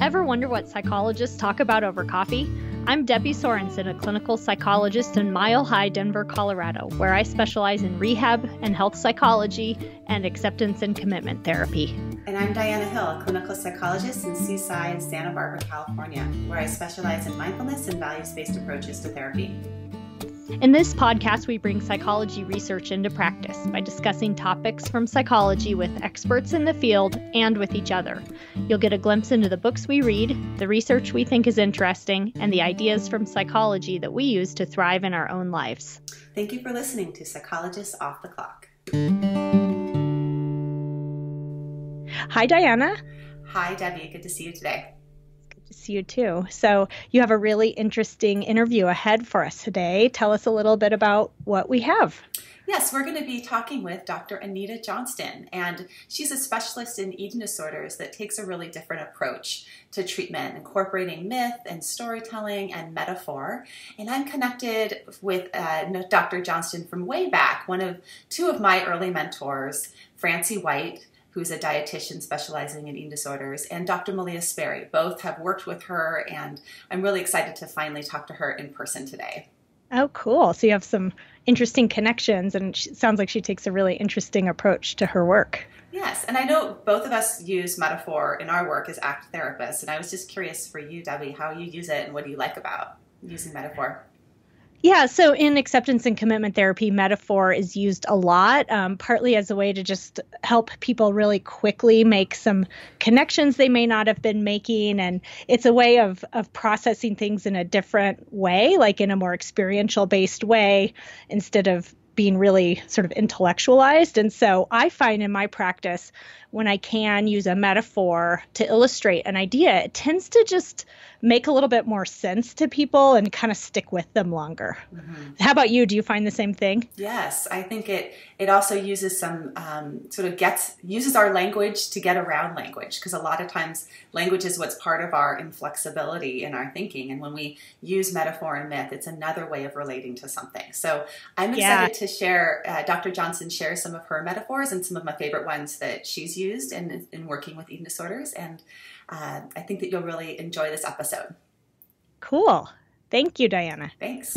Ever wonder what psychologists talk about over coffee? I'm Debbie Sorensen, a clinical psychologist in Mile High, Denver, Colorado, where I specialize in rehab and health psychology and acceptance and commitment therapy. And I'm Diana Hill, a clinical psychologist in Seaside, Santa Barbara, California, where I specialize in mindfulness and values-based approaches to therapy. In this podcast, we bring psychology research into practice by discussing topics from psychology with experts in the field and with each other. You'll get a glimpse into the books we read, the research we think is interesting, and the ideas from psychology that we use to thrive in our own lives. Thank you for listening to Psychologists Off the Clock. Hi, Diana. Hi, Debbie. Good to see you today. See you too. So you have a really interesting interview ahead for us today. Tell us a little bit about what we have. Yes, we're going to be talking with Dr. Anita Johnston, and she's a specialist in eating disorders that takes a really different approach to treatment, incorporating myth and storytelling and metaphor. And I'm connected with Dr. Johnston from way back, two of my early mentors, Francie White, who's a dietitian specializing in eating disorders, and Dr. Malia Sperry. Both have worked with her, and I'm really excited to finally talk to her in person today. Oh, cool. So you have some interesting connections, and it sounds like she takes a really interesting approach to her work. Yes, and I know both of us use metaphor in our work as ACT therapists, and I was just curious for you, Debbie, how you use it and what do you like about using metaphor? Yeah, so in acceptance and commitment therapy, metaphor is used a lot, partly as a way to just help people really quickly make some connections they may not have been making. And it's a way of processing things in a different way, like in a more experiential-based way, instead of being really sort of intellectualized. And so I find in my practice, when I can use a metaphor to illustrate an idea, it tends to just make a little bit more sense to people and kind of stick with them longer. Mm-hmm. How about you? Do you find the same thing? Yes, I think it also uses some uses our language to get around language, because a lot of times language is what's part of our inflexibility in our thinking. And when we use metaphor and myth, it's another way of relating to something. So I'm excited to share, Dr. Johnston shares some of her metaphors and some of my favorite ones that she's used in working with eating disorders. And I think that you'll really enjoy this episode. Cool. Thank you, Diana. Thanks.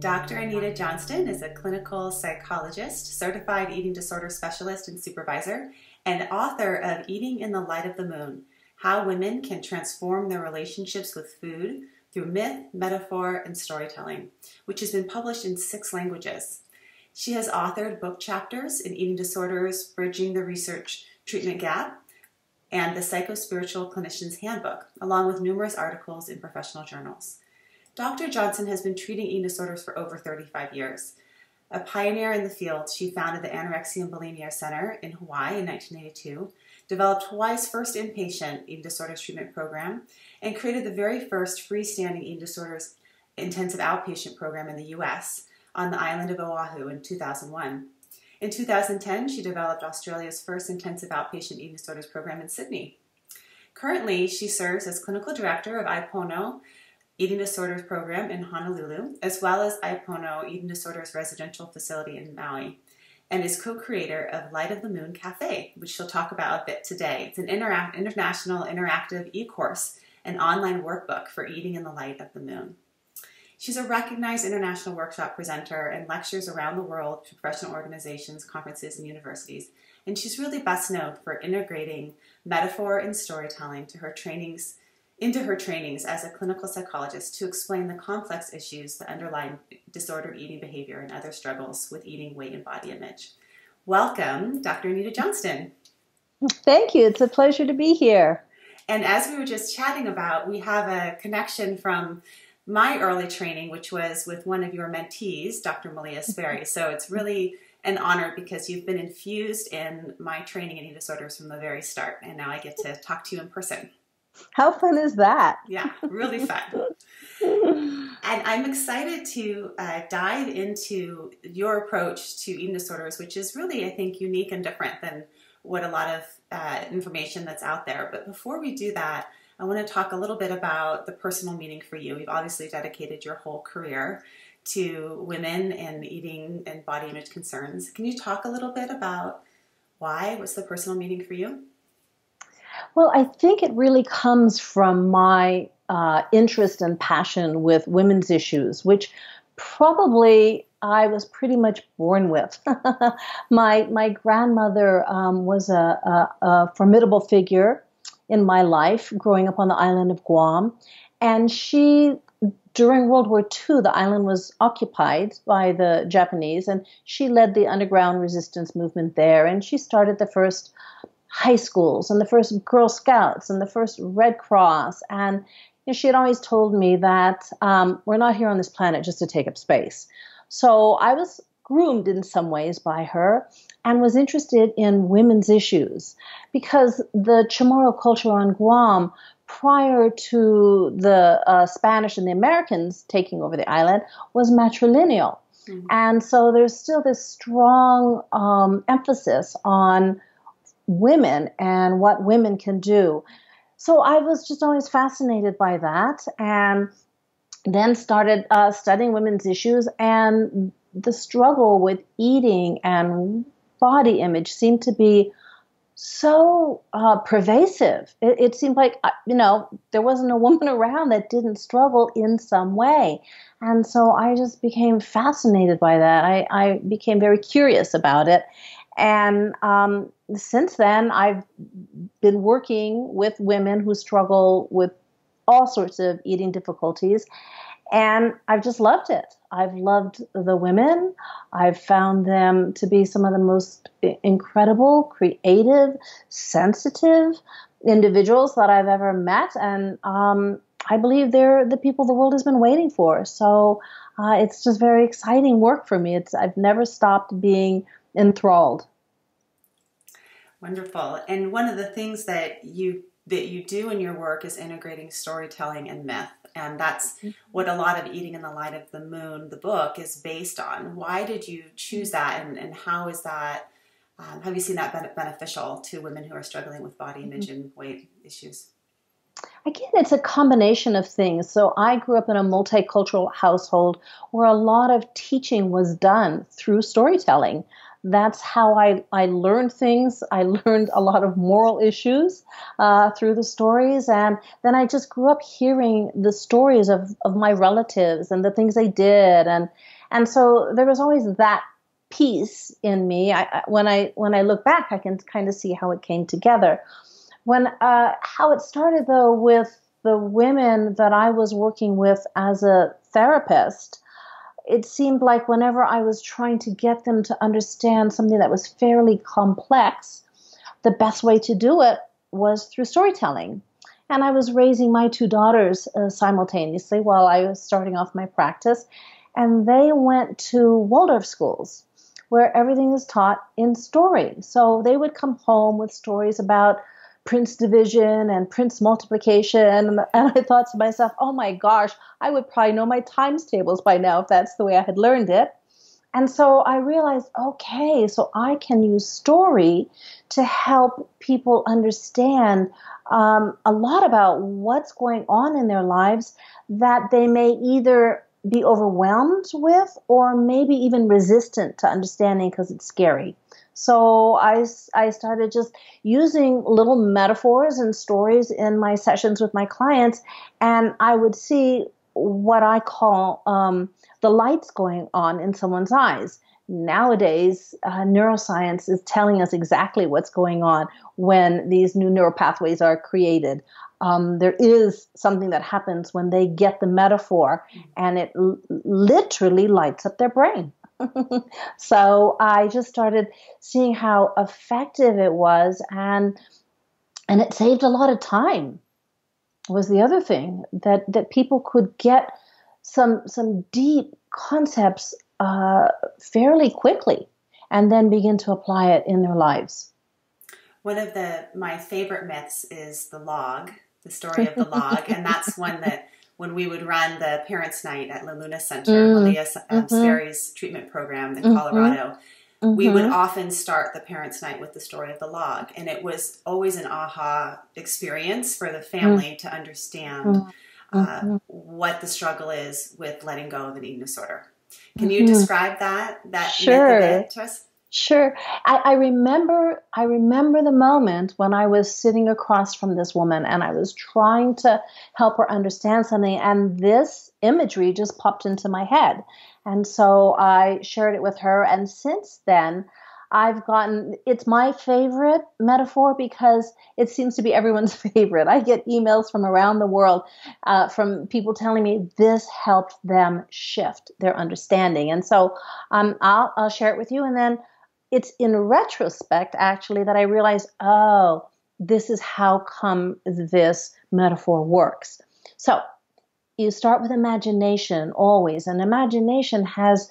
Dr. Anita Johnston is a clinical psychologist, certified eating disorder specialist and supervisor, and author of Eating in the Light of the Moon: How Women Can Transform Their Relationships with Food Through Myth, Metaphor, and Storytelling, which has been published in 6 languages. She has authored book chapters in eating disorders, Bridging the Research Treatment Gap, and the Psychospiritual Clinician's Handbook, along with numerous articles in professional journals. Dr. Johnston has been treating eating disorders for over 35 years. A pioneer in the field, she founded the Anorexia and Bulimia Center in Hawaii in 1982, developed Hawaii's first inpatient eating disorders treatment program, and created the very first freestanding eating disorders intensive outpatient program in the U.S. on the island of Oahu in 2001. In 2010, she developed Australia's first intensive outpatient eating disorders program in Sydney. Currently, she serves as clinical director of IPONO Eating Disorders Program in Honolulu, as well as IPONO Eating Disorders Residential Facility in Maui, and is co-creator of Light of the Moon Cafe, which she'll talk about a bit today. It's an international interactive e-course, an online workbook for eating in the light of the moon. She's a recognized international workshop presenter and lectures around the world to professional organizations, conferences, and universities. And she's really best known for integrating metaphor and storytelling into her trainings as a clinical psychologist to explain the complex issues that underlie disordered eating behavior and other struggles with eating, weight, and body image. Welcome, Dr. Anita Johnston. Thank you. It's a pleasure to be here. And as we were just chatting about, we have a connection from my early training, which was with one of your mentees, Dr. Malia Sperry. So it's really an honor because you've been infused in my training in eating disorders from the very start. And now I get to talk to you in person. How fun is that? Yeah, really fun. And I'm excited to dive into your approach to eating disorders, which is really, I think, unique and different than what a lot of information that's out there. But before we do that, I want to talk a little bit about the personal meaning for you. You've obviously dedicated your whole career to women and eating and body image concerns. Can you talk a little bit about why? What's the personal meaning for you? Well, I think it really comes from my interest and passion with women's issues, which probably I was pretty much born with. My grandmother was a formidable figure in my life growing up on the island of Guam. And during World War II, the island was occupied by the Japanese, and she led the underground resistance movement there. And she started the first high schools and the first Girl Scouts and the first Red Cross. And she had always told me that we're not here on this planet just to take up space. So I was groomed in some ways by her and was interested in women's issues because the Chamorro culture on Guam, prior to the Spanish and the Americans taking over the island, was matrilineal. Mm-hmm. And so there's still this strong emphasis on women and what women can do. So I was just always fascinated by that, and then started studying women's issues, and the struggle with eating and body image seemed to be so pervasive. It seemed like, there wasn't a woman around that didn't struggle in some way. And so I just became fascinated by that. I became very curious about it. And since then, I've been working with women who struggle with all sorts of eating difficulties. And I've just loved it. I've loved the women. I've found them to be some of the most incredible, creative, sensitive individuals that I've ever met. And I believe they're the people the world has been waiting for. So it's just very exciting work for me. I've never stopped being enthralled. Wonderful. And one of the things that you do in your work is integrating storytelling and myth. And that's what a lot of Eating in the Light of the Moon, the book, is based on. Why did you choose that? And how is that, have you seen that beneficial to women who are struggling with body image and weight issues? Again, it's a combination of things. So I grew up in a multicultural household where a lot of teaching was done through storytelling. That's how I learned things. I learned a lot of moral issues through the stories. And then I just grew up hearing the stories of my relatives and the things they did. And so there was always that piece in me. When I look back, I can kind of see how it came together. How it started, though, with the women that I was working with as a therapist, it seemed like whenever I was trying to get them to understand something that was fairly complex, the best way to do it was through storytelling. And I was raising my two daughters simultaneously while I was starting off my practice. And they went to Waldorf schools where everything is taught in story. So they would come home with stories about Prince division and Prince multiplication. And I thought to myself, oh my gosh, I would probably know my times tables by now if that's the way I had learned it. And so I realized, okay, so I can use story to help people understand a lot about what's going on in their lives that they may either be overwhelmed with or maybe even resistant to understanding because it's scary. So I started just using little metaphors and stories in my sessions with my clients, and I would see what I call the lights going on in someone's eyes. Nowadays, neuroscience is telling us exactly what's going on when these new neural pathways are created. There is something that happens when they get the metaphor, and it literally lights up their brain. So I just started seeing how effective it was, and it saved a lot of time. Was the other thing that people could get some deep concepts fairly quickly, and then begin to apply it in their lives. One of my favorite myths is the log, the story of the log, and that's one that when we would run the Parents' Night at La Luna Center, Malia Sperry's treatment program in Colorado, we would often start the Parents' Night with the story of the log. And it was always an aha experience for the family to understand what the struggle is with letting go of an eating disorder. Can you describe that Sure. myth a bit to us? Sure. I remember the moment when I was sitting across from this woman and I was trying to help her understand something, and this imagery just popped into my head. And so I shared it with her, and since then it's my favorite metaphor because it seems to be everyone's favorite. I get emails from around the world from people telling me this helped them shift their understanding. And so I'll share it with you, and then it's in retrospect actually that I realized, oh, this is how come this metaphor works. So you start with imagination always, and imagination has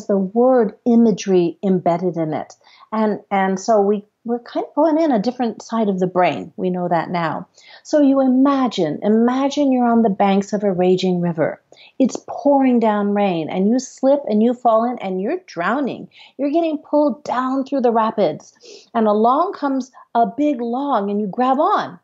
the word imagery embedded in it, and so we're kind of going in a different side of the brain. We know that now. So you imagine you're on the banks of a raging river. It's pouring down rain, and you slip and you fall in and you're drowning. You're getting pulled down through the rapids, and along comes a big log, and you grab on.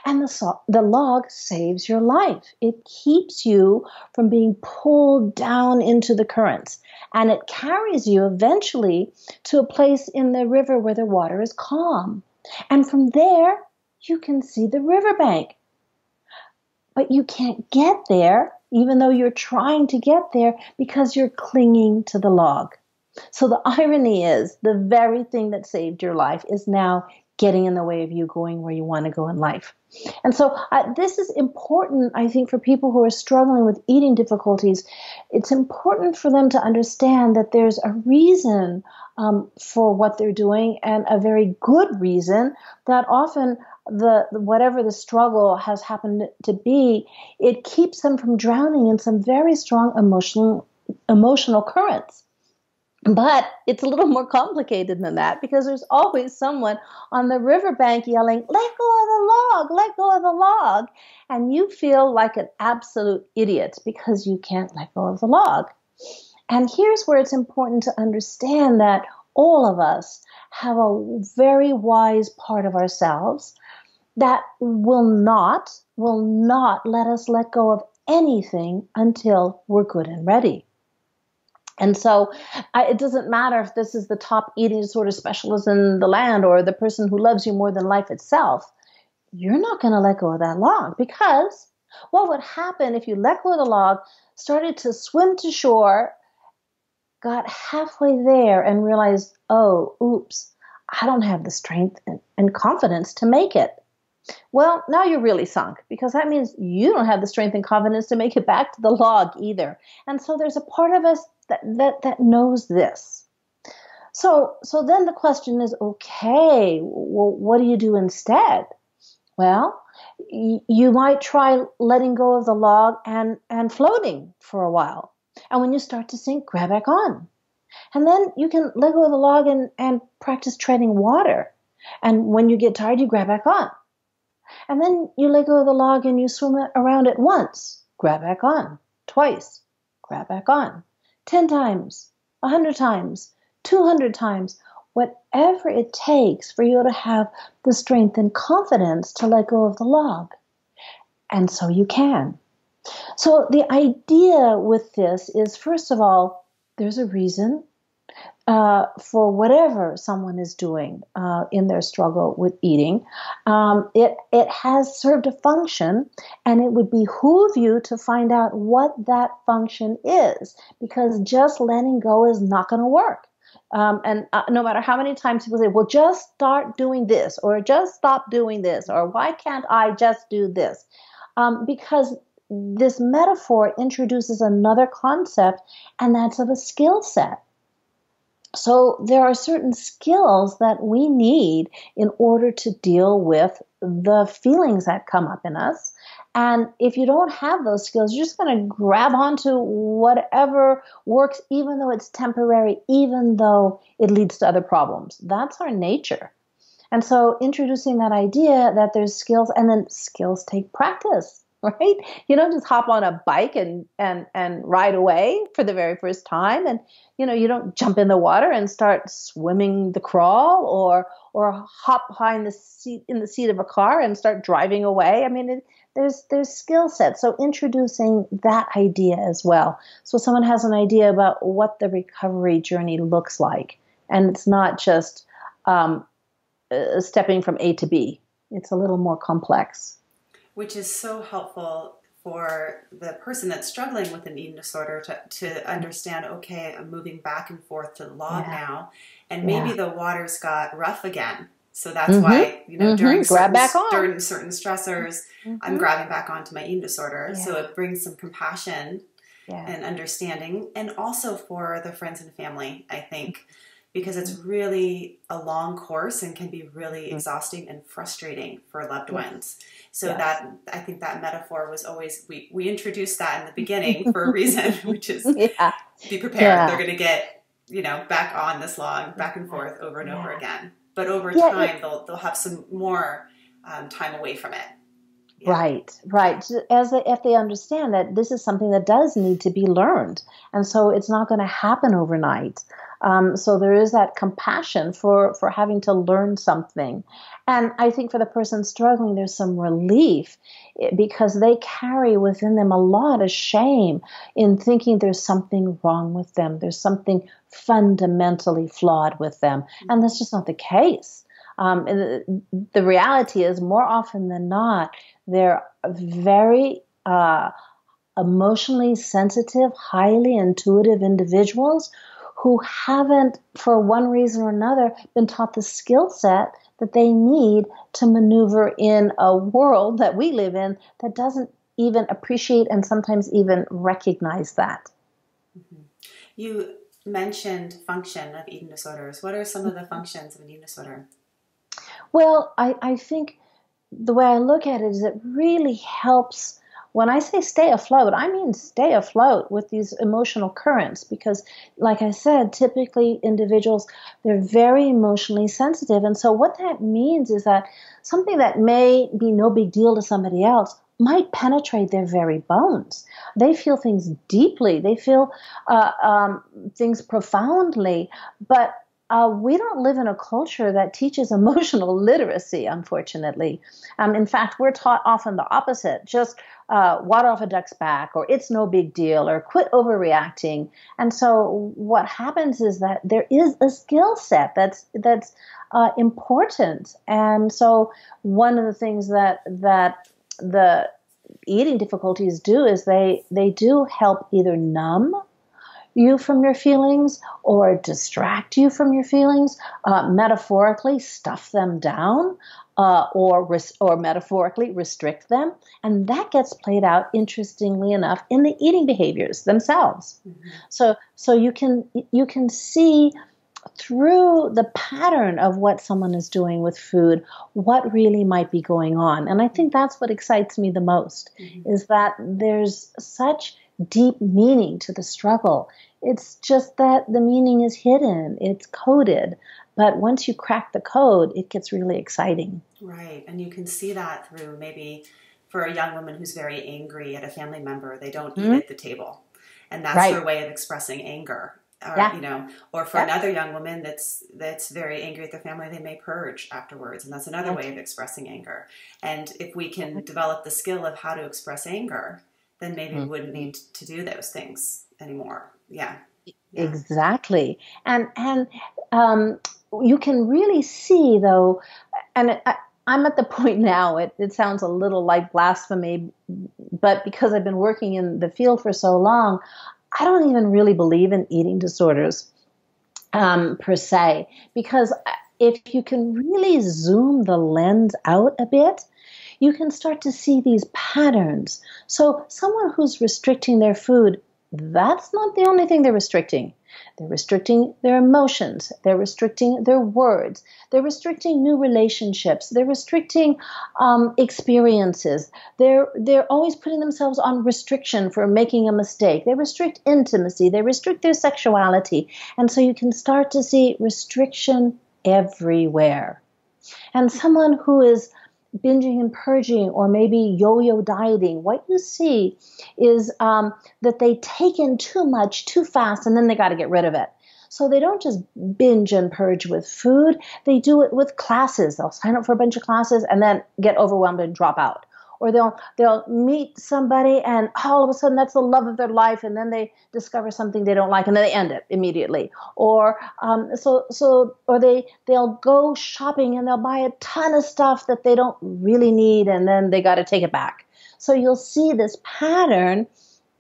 And the log saves your life. It keeps you from being pulled down into the currents. And it carries you eventually to a place in the river where the water is calm. And from there, you can see the riverbank. But you can't get there, even though you're trying to get there, because you're clinging to the log. So the irony is the very thing that saved your life is now getting in the way of you going where you want to go in life. And so this is important, I think, for people who are struggling with eating difficulties. It's important for them to understand that there's a reason for what they're doing, and a very good reason that often whatever the struggle has happened to be, it keeps them from drowning in some very strong emotional currents. But it's a little more complicated than that, because there's always someone on the riverbank yelling, let go of the log, let go of the log. And you feel like an absolute idiot because you can't let go of the log. And here's where it's important to understand that all of us have a very wise part of ourselves that will not let us let go of anything until we're good and ready. And so it doesn't matter if this is the top eating disorder specialist in the land or the person who loves you more than life itself. You're not going to let go of that log, because what would happen if you let go of the log, started to swim to shore, got halfway there and realized, oh, oops, I don't have the strength and confidence to make it. Well, now you're really sunk, because that means you don't have the strength and confidence to make it back to the log either. And so there's a part of us that knows this. So then the question is, okay, well, what do you do instead? Well, you might try letting go of the log and floating for a while. And when you start to sink, grab back on. And then you can let go of the log and practice treading water. And when you get tired, you grab back on. And then you let go of the log and you swim around it once, grab back on, twice, grab back on, 10 times, 100 times, 200 times, whatever it takes for you to have the strength and confidence to let go of the log. And so you can. So the idea with this is, first of all, there's a reason for whatever someone is doing in their struggle with eating. It has served a function, and it would behoove you to find out what that function is, because just letting go is not going to work. And no matter how many times people say, well, just start doing this, or just stop doing this, or why can't I just do this? Because this metaphor introduces another concept, and that's of a skill set. So there are certain skills that we need in order to deal with the feelings that come up in us. And if you don't have those skills, you're just going to grab onto whatever works, even though it's temporary, even though it leads to other problems. That's our nature. And so introducing that idea that there's skills, and then skills take practice. Right? You don't just hop on a bike and ride away for the very first time. And, you don't jump in the water and start swimming the crawl, or hop behind in the seat of a car and start driving away. I mean, there's skill sets. So introducing that idea as well. So someone has an idea about what the recovery journey looks like. And it's not just stepping from A to B. It's a little more complex. Which is so helpful for the person that's struggling with an eating disorder to understand, okay, I'm moving back and forth to the log now, and maybe the water's got rough again. So that's why, during certain stressors, I'm grabbing back onto my eating disorder. So it brings some compassion and understanding, and also for the friends and family, I think, because it's really a long course and can be really exhausting and frustrating for loved ones. So that, I think that metaphor was always, we introduced that in the beginning for a reason, which is be prepared. They're going to get, back on this log, back and forth over and over again. But over time, they'll have some more time away from it. Right. If they understand that this is something that does need to be learned. And so it's not going to happen overnight. So there is that compassion for having to learn something. And I think for the person struggling, there's some relief because they carry within them a lot of shame in thinking there's something wrong with them. There's something fundamentally flawed with them. And that's just not the case. The reality is, more often than not, they're very emotionally sensitive, highly intuitive individuals who haven't, for one reason or another, been taught the skill set that they need to maneuver in a world that we live in that doesn't even appreciate and sometimes even recognize that. Mm-hmm. You mentioned function of eating disorders. What are some of the functions of an eating disorder? Well, I think the way I look at it is it really helps. When I say stay afloat, I mean stay afloat with these emotional currents because, like I said, typically individuals, they're very emotionally sensitive. And so what that means is that something that may be no big deal to somebody else might penetrate their very bones. They feel things deeply. They feel things profoundly. But we don't live in a culture that teaches emotional literacy, unfortunately. In fact, we're taught often the opposite, just water off a duck's back, or it's no big deal, or quit overreacting. And so what happens is that there is a skill set that's important. And so one of the things that the eating difficulties do is they do help either numb you from your feelings or distract you from your feelings, metaphorically stuff them down, or metaphorically restrict them. And that gets played out, interestingly enough, in the eating behaviors themselves. Mm-hmm. So you can see through the pattern of what someone is doing with food, what really might be going on. And I think that's what excites me the most, is that there's such deep meaning to the struggle. It's just that the meaning is hidden, it's coded. But once you crack the code, it gets really exciting. Right. And you can see that through maybe for a young woman who's very angry at a family member, they don't eat at the table. And that's their way of expressing anger. Or, or for another young woman that's very angry at their family, they may purge afterwards. And that's another way of expressing anger. And if we can develop the skill of how to express anger, then maybe we wouldn't need to do those things anymore. Yeah. Exactly. And you can really see, though, and I'm at the point now, it sounds a little like blasphemy, but because I've been working in the field for so long, I don't even really believe in eating disorders per se, because if you can really zoom the lens out a bit, you can start to see these patterns. So someone who's restricting their food, that's not the only thing they're restricting. They're restricting their emotions. They're restricting their words. They're restricting new relationships. They're restricting experiences. They're always putting themselves on restriction for making a mistake. They restrict intimacy. They restrict their sexuality. And so you can start to see restriction everywhere. And someone who is binging and purging, or maybe yo-yo dieting, what you see is that they take in too much too fast, and then they got to get rid of it. So they don't just binge and purge with food. They do it with classes. They'll sign up for a bunch of classes and then get overwhelmed and drop out. or they'll meet somebody and all of a sudden that's the love of their life, and then they discover something they don't like and then they end it immediately. Or they'll go shopping and they'll buy a ton of stuff that they don't really need, and then they got to take it back. So you'll see this pattern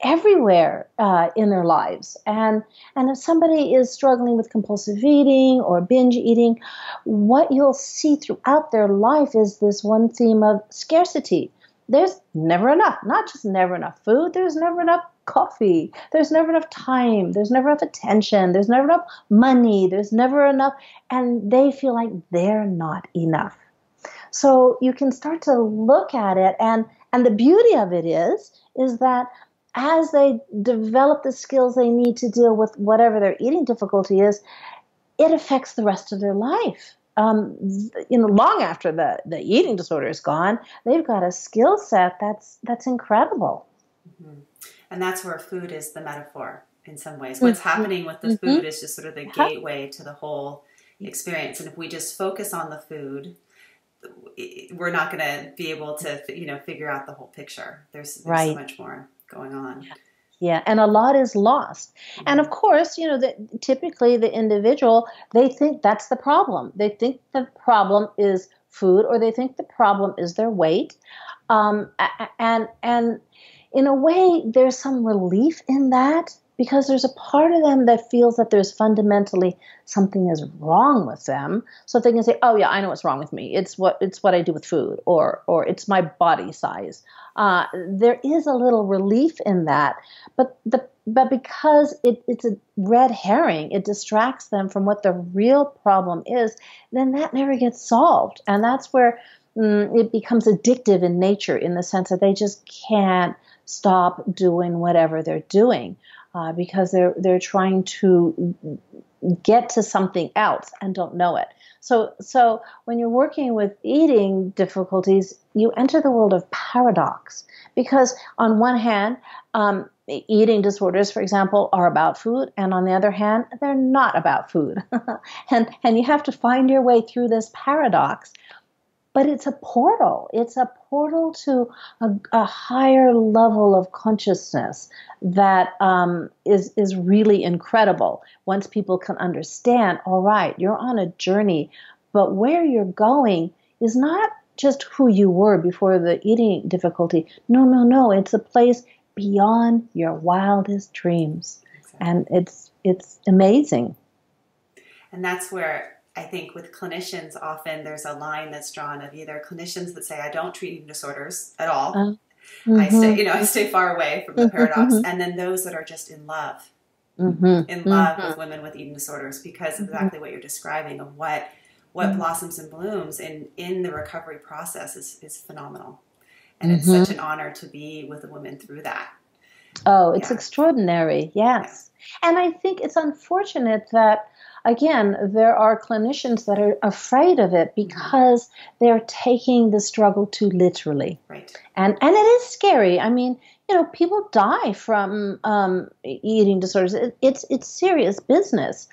everywhere in their lives. And if somebody is struggling with compulsive eating or binge eating, what you'll see throughout their life is this one theme of scarcity. There's never enough, not just never enough food, there's never enough coffee, there's never enough time, there's never enough attention, there's never enough money, there's never enough, and they feel like they're not enough. So you can start to look at it, and the beauty of it is that as they develop the skills they need to deal with whatever their eating difficulty is, it affects the rest of their life. Long after the eating disorder is gone, they've got a skill set that's incredible. Mm-hmm. And that's where food is the metaphor in some ways. What's happening with the food is just sort of the gateway to the whole experience. And if we just focus on the food, we're not going to be able to, figure out the whole picture. There's so much more going on. Yeah, and a lot is lost. Mm-hmm. And of course, typically the individual, they think that's the problem. They think the problem is food, or they think the problem is their weight. And in a way, there's some relief in that, because there's a part of them that feels that there's fundamentally something is wrong with them. So they can say, oh yeah, I know what's wrong with me. It's what I do with food, or it's my body size. There is a little relief in that, but because it's a red herring, it distracts them from what the real problem is, then that never gets solved. And that's where it becomes addictive in nature, in the sense that they just can't stop doing whatever they're doing. Because they're trying to get to something else and don't know it. So when you're working with eating difficulties, you enter the world of paradox. Because on one hand, eating disorders, for example, are about food, and on the other hand, they're not about food. and you have to find your way through this paradox. But it's a portal. It's a portal to a higher level of consciousness that is really incredible. Once people can understand, all right, you're on a journey, but where you're going is not just who you were before the eating difficulty. No. It's a place beyond your wildest dreams. Exactly. And it's amazing. And that's where I think with clinicians, often there's a line that's drawn of either clicians that say, I don't treat eating disorders at all. I stay far away from the paradox. And then those that are just in love, with women with eating disorders, because exactly what you're describing of what blossoms and blooms in the recovery process is phenomenal. And it's such an honor to be with a woman through that. Oh, it's extraordinary. Yes. And I think it's unfortunate that, again, there are clinicians that are afraid of it because they're taking the struggle too literally. Right. And it is scary. I mean, people die from eating disorders. It's serious business,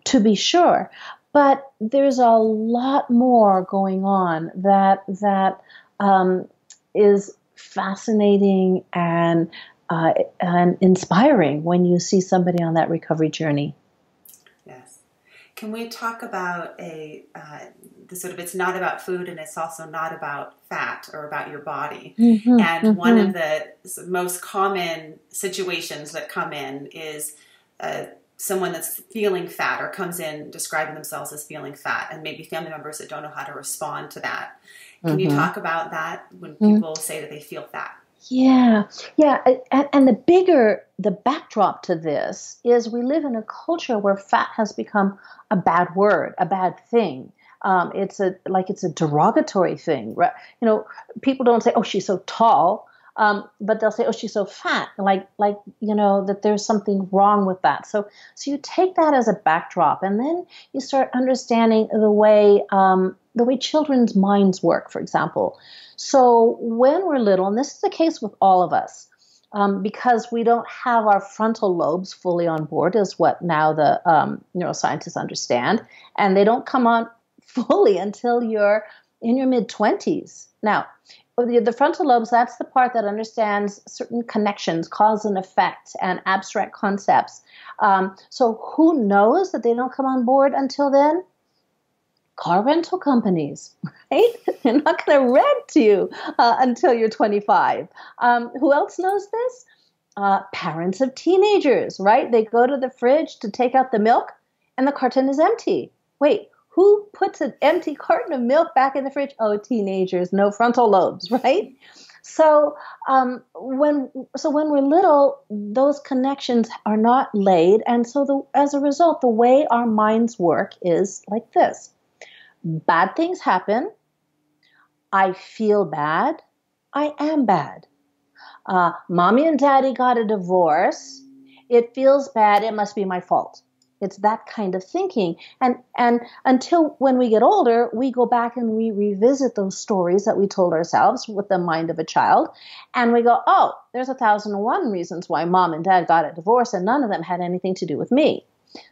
to be sure. But there's a lot more going on that is fascinating and inspiring when you see somebody on that recovery journey. Yes. Can we talk about it's not about food, and it's also not about fat or about your body. And one of the most common situations that come in is someone that's feeling fat, or comes in describing themselves as feeling fat, and maybe family members that don't know how to respond to that. Can you talk about that when people say that they feel fat? Yeah. And the backdrop to this is we live in a culture where fat has become a bad word, a bad thing. It's a derogatory thing. Right? People don't say, oh, she's so tall. But they'll say, oh, she's so fat, that there's something wrong with that. So you take that as a backdrop, and then you start understanding the way children's minds work, for example. So when we're little, and this is the case with all of us, because we don't have our frontal lobes fully on board, is what now the neuroscientists understand, and they don't come on fully until you're in your mid-20s. Now, the frontal lobes, that's the part that understands certain connections, cause and effect, and abstract concepts. So who knows that they don't come on board until then? Car rental companies, right? They're not going to rent to you until you're 25. Who else knows this? Parents of teenagers, right? They go to the fridge to take out the milk, and the carton is empty. Wait, who puts an empty carton of milk back in the fridge? Oh, teenagers, no frontal lobes, right? So when we're little, those connections are not laid, and so as a result, the way our minds work is like this. Bad things happen. I feel bad. I am bad. Mommy and daddy got a divorce. It feels bad. It must be my fault. It's that kind of thinking. And until when we get older, we go back and we revisit those stories that we told ourselves with the mind of a child. And we go, oh, there's 1,001 reasons why mom and dad got a divorce, and none of them had anything to do with me.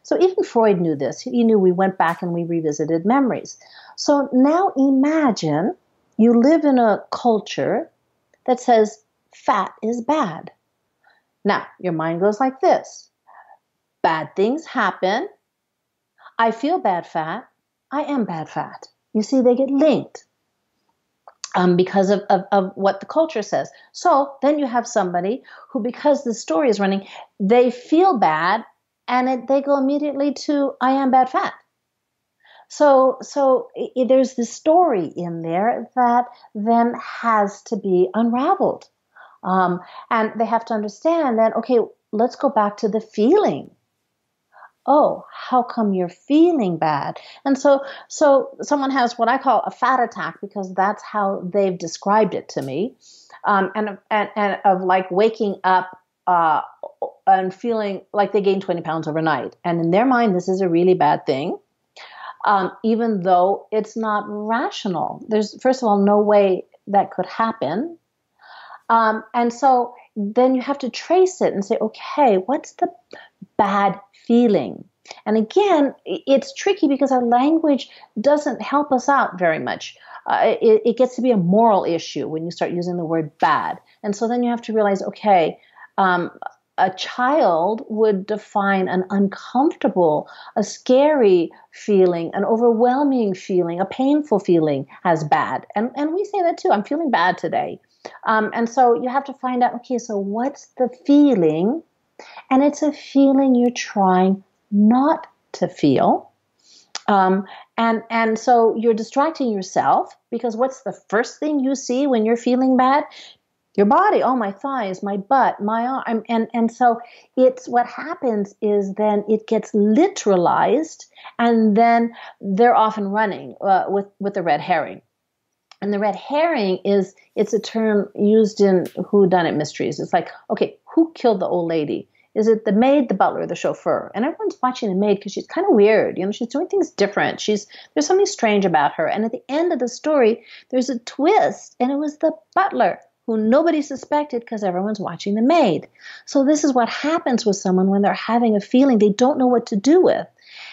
So even Freud knew this. He knew we went back and we revisited memories. So now imagine you live in a culture that says fat is bad. Now, your mind goes like this. Bad things happen. I feel bad fat. I am bad fat. You see, they get linked because of what the culture says. So then you have somebody who, because the story is running, they feel bad, and they go immediately to, I am bad fat. So there's this story in there that then has to be unraveled. And they have to understand that, okay, let's go back to the feeling. Oh, how come you're feeling bad? And so someone has what I call a fat attack, because that's how they've described it to me. And of like waking up and feeling like they gained 20 pounds overnight. And in their mind, this is a really bad thing, even though it's not rational. There's, first of all, no way that could happen. And so then you have to trace it and say, okay, what's the bad feeling? And again, it's tricky because our language doesn't help us out very much. It gets to be a moral issue when you start using the word bad. And so then you have to realize, okay, a child would define an uncomfortable, a scary feeling, an overwhelming feeling, a painful feeling as bad. And we say that too. I'm feeling bad today. And so you have to find out, okay, so what's the feeling? And it's a feeling you're trying not to feel. And so you're distracting yourself, because what's the first thing you see when you're feeling bad? Your body, oh, my thighs, my butt, my arm. And so it's what happens is then it gets literalized, and then they're often running with the red herring. And the red herring it's a term used in whodunit mysteries. It's like, okay, who killed the old lady? Is it the maid, the butler, the chauffeur? And everyone's watching the maid because she's kind of weird. You know, she's doing things different. There's something strange about her. And at the end of the story, there's a twist, and it was the butler, who nobody suspected because everyone's watching the maid. So this is what happens with someone when they're having a feeling they don't know what to do with.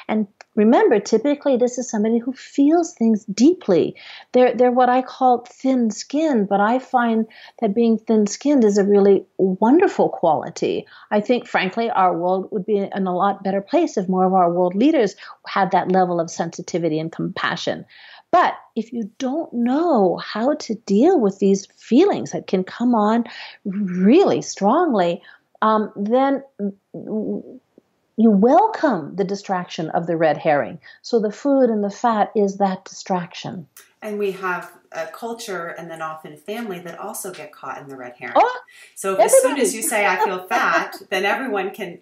And remember, typically this is somebody who feels things deeply. They're what I call thin-skinned, but I find that being thin-skinned is a really wonderful quality. I think, frankly, our world would be in a lot better place if more of our world leaders had that level of sensitivity and compassion. But if you don't know how to deal with these feelings that can come on really strongly, then you welcome the distraction of the red herring. So the food and the fat is that distraction. And we have a culture and then often family that also get caught in the red herring. Oh, so as soon as you say, I feel fat, then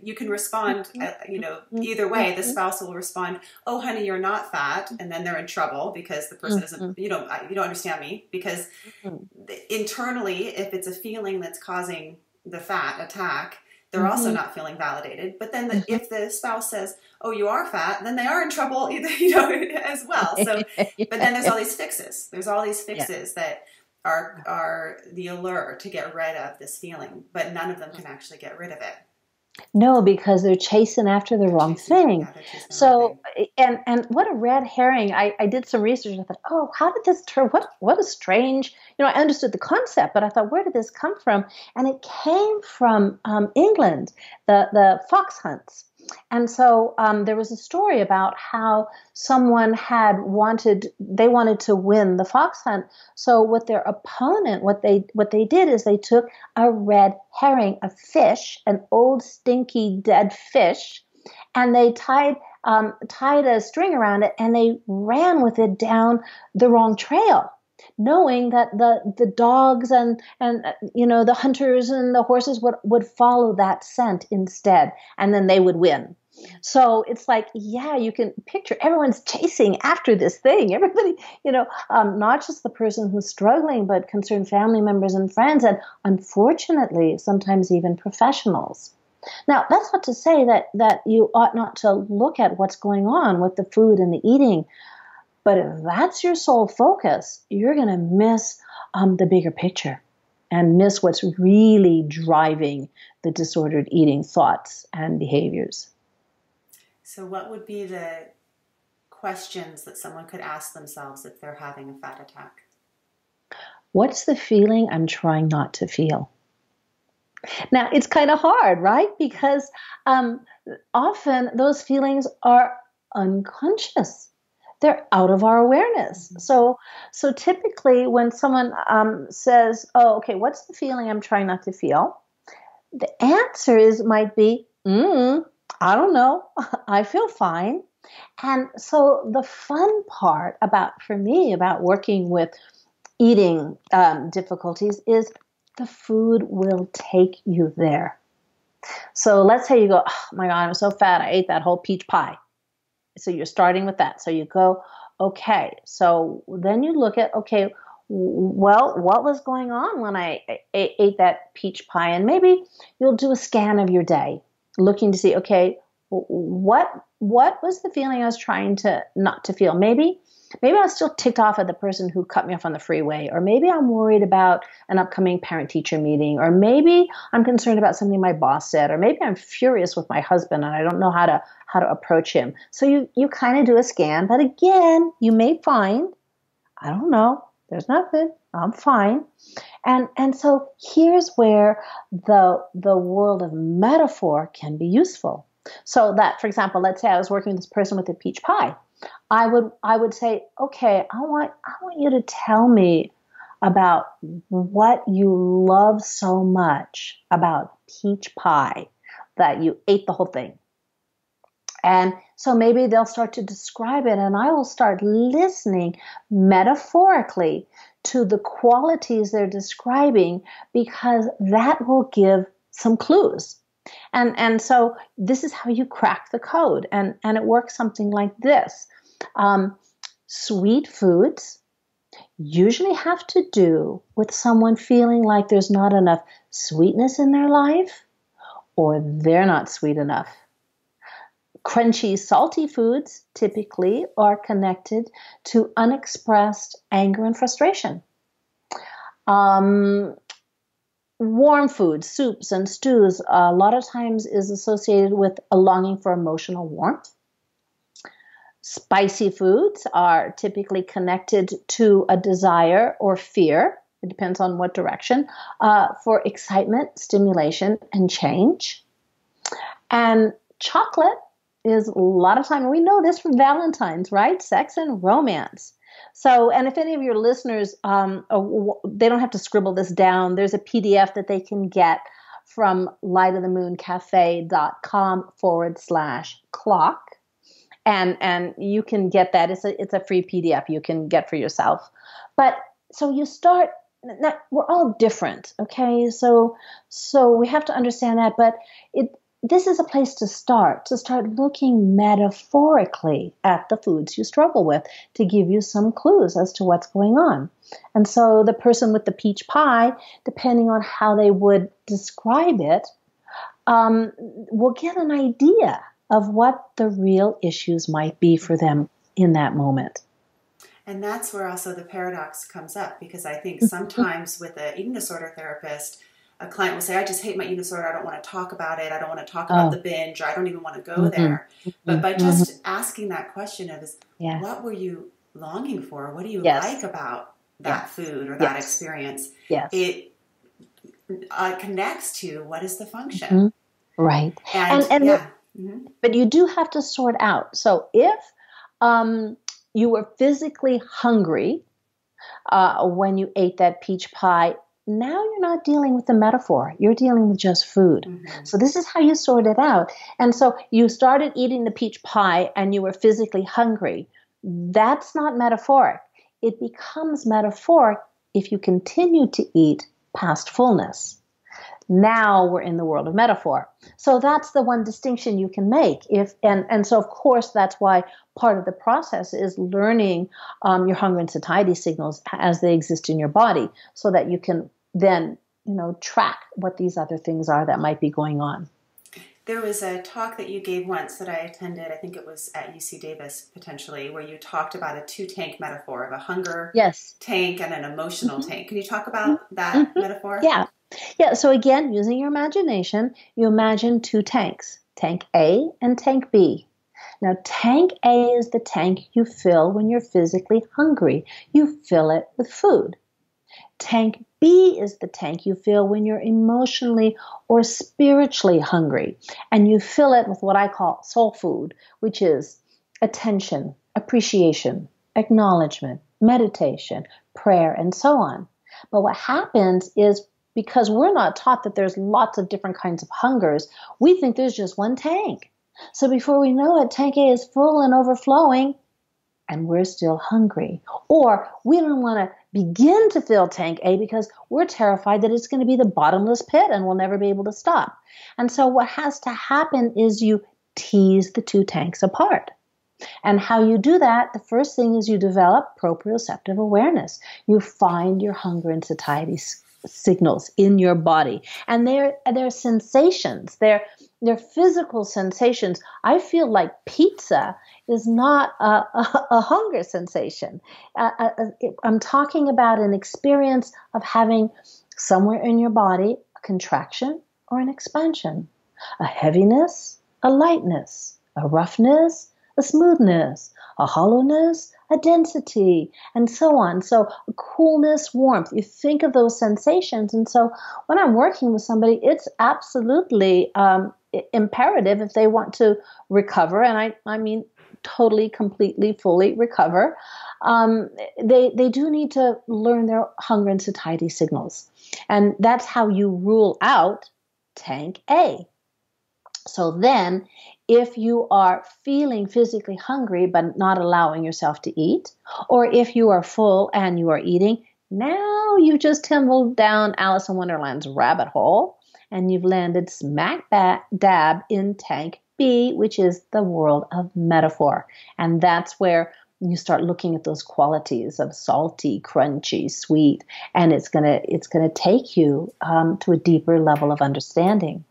you can respond, either way. The spouse will respond, oh, honey, you're not fat. And then they're in trouble because the person doesn't, you don't understand me. Because internally, if it's a feeling that's causing the fat attack, they're also not feeling validated. But then if the spouse says, oh, you are fat, then they are in trouble as well. So, But then there's all these fixes. There's all these fixes that are the allure to get rid of this feeling, but none of them can actually get rid of it. No, because they're chasing after the wrong thing. They're chasing the wrong So, thing. and what a red herring. I did some research. I thought, oh, how did this turn? What a strange. I understood the concept, but I thought, where did this come from? And it came from England, the fox hunts. And so there was a story about how someone they wanted to win the fox hunt. So with their opponent, what they did is they took a red herring, a fish, an old stinky dead fish, and they tied a string around it, and they ran with it down the wrong trail, knowing that the dogs and the hunters and the horses would follow that scent instead, and then they would win. So it's like, yeah, you can picture everyone's chasing after this thing. Everybody, not just the person who's struggling, but concerned family members and friends, and unfortunately, sometimes even professionals. Now, that's not to say that you ought not to look at what's going on with the food and the eating. But if that's your sole focus, you're going to miss the bigger picture and miss what's really driving the disordered eating thoughts and behaviors. So what would be the questions that someone could ask themselves if they're having a fat attack? What's the feeling I'm trying not to feel? Now, it's kind of hard, right? Because often those feelings are unconscious. They're out of our awareness. So typically when someone says, oh, okay, what's the feeling I'm trying not to feel? The answer might be, I don't know. I feel fine. And so the fun part for me about working with eating difficulties is the food will take you there. So let's say you go, oh my God, I'm so fat. I ate that whole peach pie. So you're starting with that. So you go, okay. So then you look at, okay, well, what was going on when I ate that peach pie? And maybe you'll do a scan of your day, looking to see, okay, what was the feeling I was trying to not to feel? Maybe I was still ticked off at the person who cut me off on the freeway, or maybe I'm worried about an upcoming parent-teacher meeting, or maybe I'm concerned about something my boss said, or maybe I'm furious with my husband and I don't know how to approach him. So you kind of do a scan, but again, you may find, I don't know, there's nothing, I'm fine. And so here's where the world of metaphor can be useful. So that, for example, let's say I was working with this person with a peach pie. I would say, okay, I want you to tell me about what you love so much about peach pie that you ate the whole thing. And so maybe they'll start to describe it, and I will start listening metaphorically to the qualities they're describing, because that will give some clues. And so this is how you crack the code. And it works something like this. Sweet foods usually have to do with someone feeling like there's not enough sweetness in their life, or they're not sweet enough. Crunchy, salty foods typically are connected to unexpressed anger and frustration. Warm foods, soups and stews, a lot of times is associated with a longing for emotional warmth. Spicy foods are typically connected to a desire or fear, it depends on what direction, for excitement, stimulation, and change. And chocolate is a lot of time, we know this from Valentine's, right? Sex and romance. So, and if any of your listeners, they don't have to scribble this down. There's a PDF that they can get from lightofthemooncafe.com/clock. And you can get that. It's a free PDF you can get for yourself. But so you start, we're all different. Okay. So we have to understand that, but this is a place to start looking metaphorically at the foods you struggle with to give you some clues as to what's going on. And so the person with the peach pie, depending on how they would describe it, will get an idea of what the real issues might be for them in that moment. And that's where also the paradox comes up, because I think sometimes with an eating disorder therapist, a client will say, I just hate my eating disorder. I don't want to talk about it. I don't want to talk about the binge, or I don't even want to go there. But by just asking that question of what were you longing for? What do you like about that food or that experience? It connects to what is the function. Right. And but you do have to sort out. So if you were physically hungry when you ate that peach pie, now you're not dealing with the metaphor. You're dealing with just food. So this is how you sort it out. And so you started eating the peach pie and you were physically hungry. That's not metaphoric. It becomes metaphoric if you continue to eat past fullness. Now we're in the world of metaphor. So that's the one distinction you can make. And so of course that's why part of the process is learning your hunger and satiety signals as they exist in your body, so that you can then track what these other things are that might be going on. There was a talk that you gave once that I attended, I think it was at UC Davis potentially, where you talked about a 2-tank metaphor of a hunger tank and an emotional tank. Can you talk about that metaphor? Yeah. So again, using your imagination, you imagine 2 tanks, tank A and tank B. Now, tank A is the tank you fill when you're physically hungry. You fill it with food. Tank B is the tank you fill when you're emotionally or spiritually hungry. And you fill it with what I call soul food, which is attention, appreciation, acknowledgement, meditation, prayer, and so on. But what happens is, because we're not taught that there's lots of different kinds of hungers, we think there's just one tank. So before we know it, tank A is full and overflowing, and we're still hungry. Or we don't want to begin to fill tank A because we're terrified that it's going to be the bottomless pit and we'll never be able to stop. And so what has to happen is you tease the 2 tanks apart. And how you do that, the first thing is you develop proprioceptive awareness. You find your hunger and satiety signals in your body. And they're sensations. They're physical sensations. I feel like pizza is not a hunger sensation. I'm talking about an experience of having somewhere in your body a contraction or an expansion, a heaviness, a lightness, a roughness, a smoothness, a hollowness, a density, and so on. So coolness, warmth, you think of those sensations. And so when I'm working with somebody, it's absolutely imperative if they want to recover, and I mean totally, completely, fully recover, they do need to learn their hunger and satiety signals. And that's how you rule out tank A. So then, if you are feeling physically hungry but not allowing yourself to eat, or if you are full and you are eating, now you just tumbled down Alice in Wonderland's rabbit hole and you've landed smack dab in tank B, which is the world of metaphor. And that's where you start looking at those qualities of salty, crunchy, sweet, and it's gonna take you to a deeper level of understanding.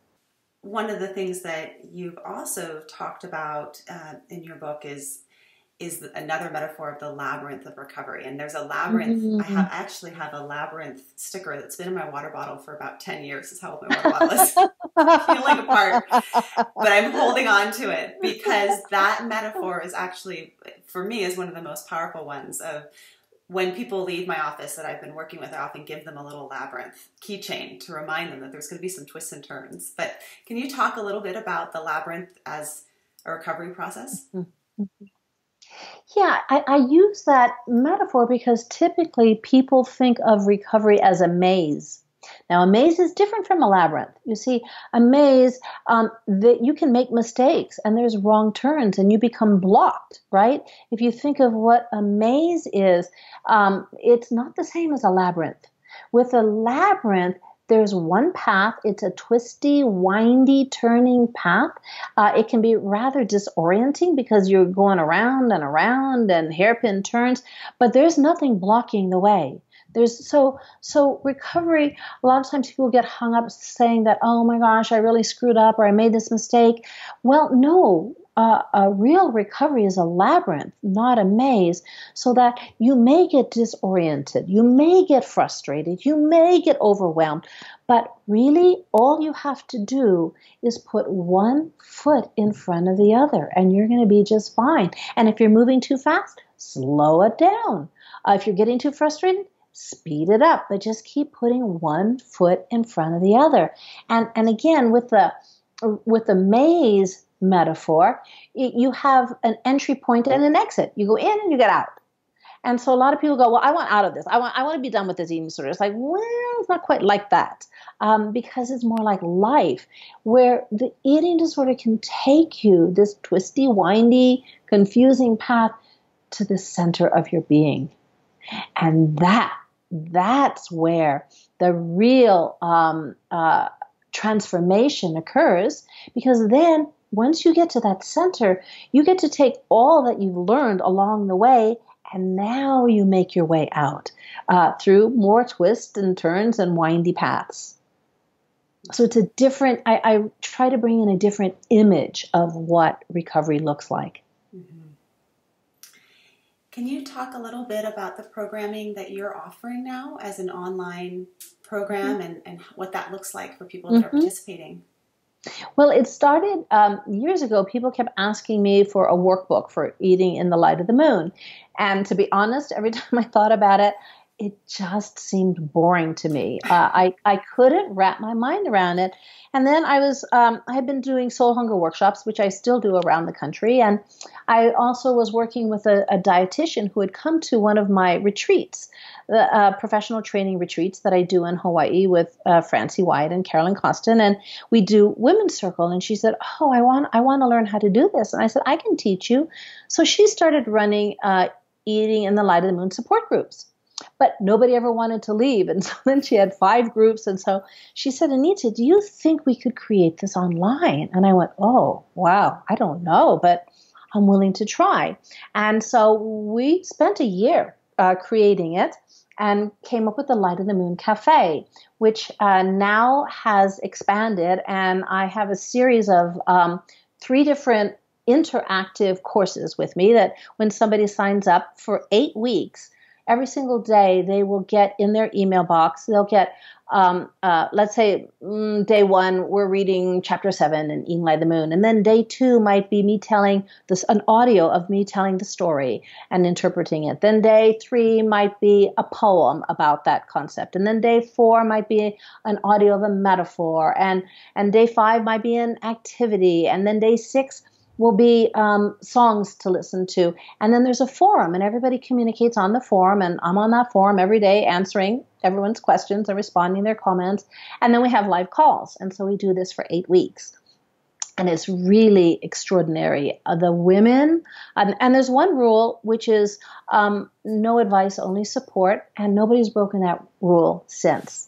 One of the things that you've also talked about in your book is another metaphor of the labyrinth of recovery. And there's a labyrinth. I actually have a labyrinth sticker that's been in my water bottle for about 10 years. Is how old my water bottle is. Peeling apart. But I'm holding on to it because that metaphor is actually, for me, is one of the most powerful ones of when people leave my office that I've been working with. I often give them a little labyrinth keychain to remind them that there's going to be some twists and turns. But can you talk a little bit about the labyrinth as a recovery process? Yeah, I use that metaphor because typically people think of recovery as a maze. Now, a maze is different from a labyrinth. You see, a maze, that you can make mistakes and there's wrong turns and you become blocked, right? If you think of what a maze is, it's not the same as a labyrinth. With a labyrinth, there's one path. It's a twisty, windy, turning path. It can be rather disorienting because you're going around and hairpin turns, but there's nothing blocking the way. So recovery, a lot of times people get hung up saying that, oh my gosh, I really screwed up or I made this mistake. Well, no, a real recovery is a labyrinth, not a maze, so that you may get disoriented, you may get frustrated, you may get overwhelmed, but really all you have to do is put one foot in front of the other, and you're going to be just fine. And if you're moving too fast, slow it down. If you're getting too frustrated, speed it up, but just keep putting one foot in front of the other. And again, with the maze metaphor, you have an entry point and an exit. You go in and you get out. And so a lot of people go, well, I want out of this. I want to be done with this eating disorder. It's like, well, it's not quite like that, because it's more like life, where the eating disorder can take you this twisty, windy, confusing path to the center of your being. And that's where the real transformation occurs, because then once you get to that center, you get to take all that you've learned along the way, and now you make your way out through more twists and turns and windy paths. So it's a different, I try to bring in a different image of what recovery looks like. Mm-hmm. Can you talk a little bit about the programming that you're offering now as an online program, and what that looks like for people that are participating? Well, it started years ago. People kept asking me for a workbook for eating in the light of the moon. And to be honest, every time I thought about it, it just seemed boring to me. I couldn't wrap my mind around it. And then I had been doing soul hunger workshops, which I still do around the country. And I also was working with a dietitian who had come to one of my retreats, the professional training retreats that I do in Hawaii with Francie White and Carolyn Costin. And we do Women's Circle. And she said, oh, I want to learn how to do this. And I said, I can teach you. So she started running Eating in the Light of the Moon support groups. But nobody ever wanted to leave. And so then she had 5 groups. And so she said, Anita, do you think we could create this online? And I went, oh, wow, I don't know, but I'm willing to try. And so we spent a year creating it and came up with the Light of the Moon Cafe, which now has expanded. And I have a series of 3 different interactive courses with me that when somebody signs up for 8 weeks, every single day they will get in their email box, they'll get, let's say day 1, we're reading chapter 7 in Eating Light of the Moon. And then day 2 might be me telling this, an audio of me telling the story and interpreting it. Then day 3 might be a poem about that concept. And then day 4 might be an audio of a metaphor. And day 5 might be an activity. And then day 6 will be songs to listen to. And then there's a forum, and everybody communicates on the forum, and I'm on that forum every day answering everyone's questions and responding to their comments. And then we have live calls. And so we do this for 8 weeks. And it's really extraordinary. The women, and there's one rule, which is no advice, only support, and nobody's broken that rule since.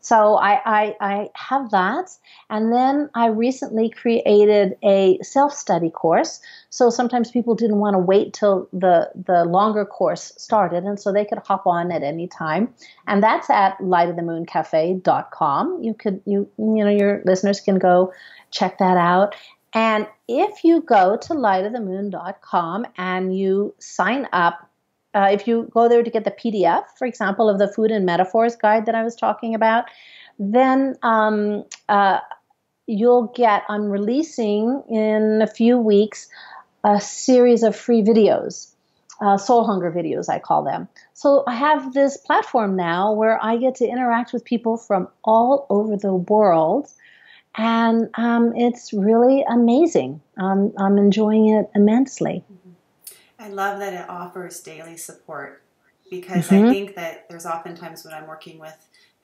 So I have that. And then I recently created a self-study course. So sometimes people didn't want to wait till the longer course started, and so they could hop on at any time. And that's at lightofthemooncafe.com. Your listeners can go check that out. And if you go to lightofthemoon.com and you sign up, if you go there to get the PDF, for example, of the Food and Metaphors guide that I was talking about, then you'll get, I'm releasing in a few weeks a series of free videos, soul hunger videos, I call them. So I have this platform now where I get to interact with people from all over the world, and it's really amazing. I'm enjoying it immensely. I love that it offers daily support, because I think that there's oftentimes when I'm working with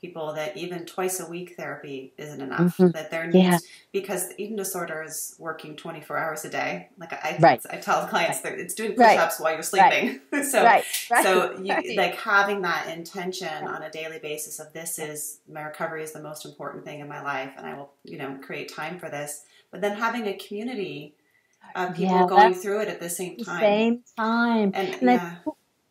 people that even twice a week therapy isn't enough, that there needs, because the eating disorder is working 24 hours a day. Like I tell clients that it's doing push-ups while you're sleeping. So like having that intention on a daily basis of my recovery is the most important thing in my life, and I will, create time for this. But then having a community of people going through it at the same time. And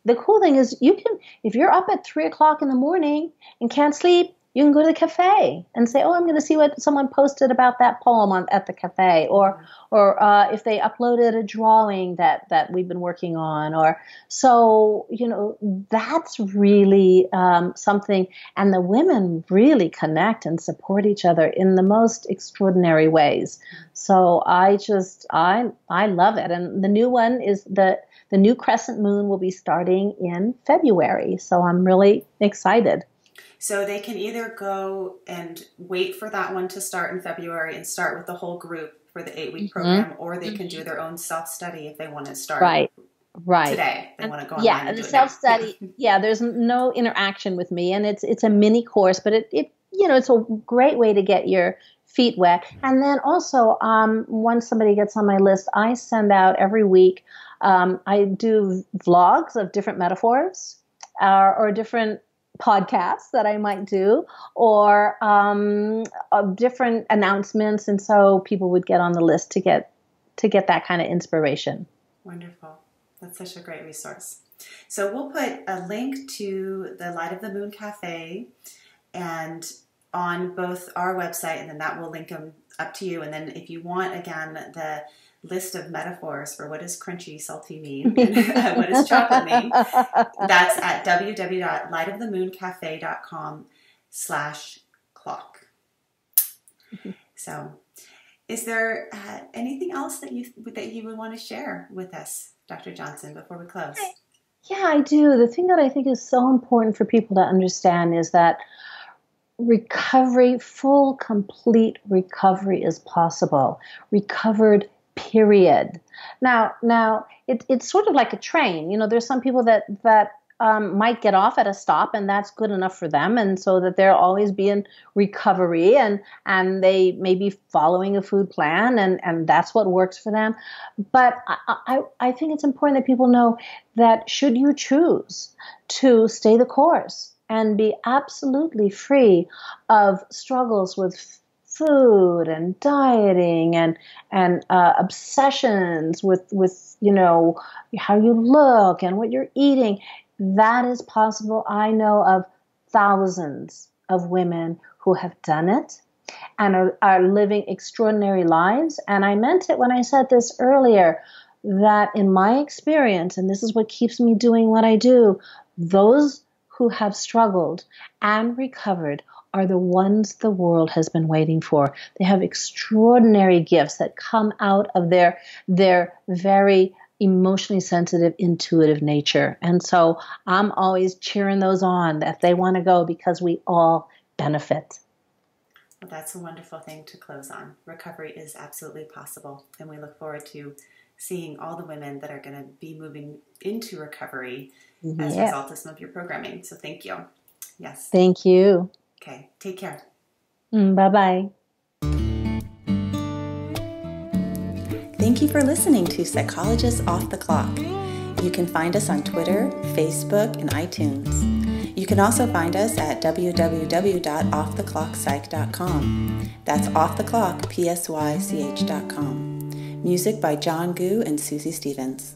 the cool thing is you can, if you're up at 3 o'clock in the morning and can't sleep, You can go to the cafe and say, "Oh, I'm going to see what someone posted about that poem at the cafe," or if they uploaded a drawing that we've been working on, or so that's really something. And the women really connect and support each other in the most extraordinary ways. So I love it. And the new one is the new crescent moon will be starting in February. So I'm really excited. So they can either go and wait for that one to start in February and start with the whole group for the 8-week program, or they can do their own self-study if they want to start right today. They want to go online and do the it self-study, now. There's no interaction with me, and it's a mini course, but it's a great way to get your feet wet. And then also, once somebody gets on my list, I send out every week, I do vlogs of different metaphors or different podcasts that I might do, or different announcements, and so people would get on the list to get that kind of inspiration. Wonderful. That's such a great resource. So we'll put a link to the Light of the Moon Cafe and on both our website, and then that will link them up to you. And then if you want, again, the list of metaphors for what does crunchy, salty mean and what does chocolate mean, that's at www.lightofthemooncafe.com/clock. So is there anything else that you would want to share with us, Dr. Johnston, before we close? Yeah, I do. The thing that I think is so important for people to understand is that recovery, full, complete recovery is possible. Recovered, period. Now, it's sort of like a train. There's some people that might get off at a stop, and that's good enough for them, and so that they'll always be in recovery, and they may be following a food plan, and that's what works for them. But I think it's important that people know that should you choose to stay the course and be absolutely free of struggles with food and dieting and obsessions with how you look and what you're eating, that is possible. I know of thousands of women who have done it and are living extraordinary lives. And I meant it when I said this earlier, that in my experience, and this is what keeps me doing what I do, those who have struggled and recovered are the ones the world has been waiting for. They have extraordinary gifts that come out of their very emotionally sensitive, intuitive nature. And so I'm always cheering those on that they want to go, because we all benefit. Well, that's a wonderful thing to close on. Recovery is absolutely possible. And we look forward to seeing all the women that are going to be moving into recovery as a result of some of your programming. So thank you. Yes. Thank you. Okay. Take care. Bye-bye. Thank you for listening to Psychologists Off the Clock. You can find us on Twitter, Facebook, and iTunes. You can also find us at www.offtheclockpsych.com. That's offtheclock, psych.com. Music by John Gu and Susie Stevens.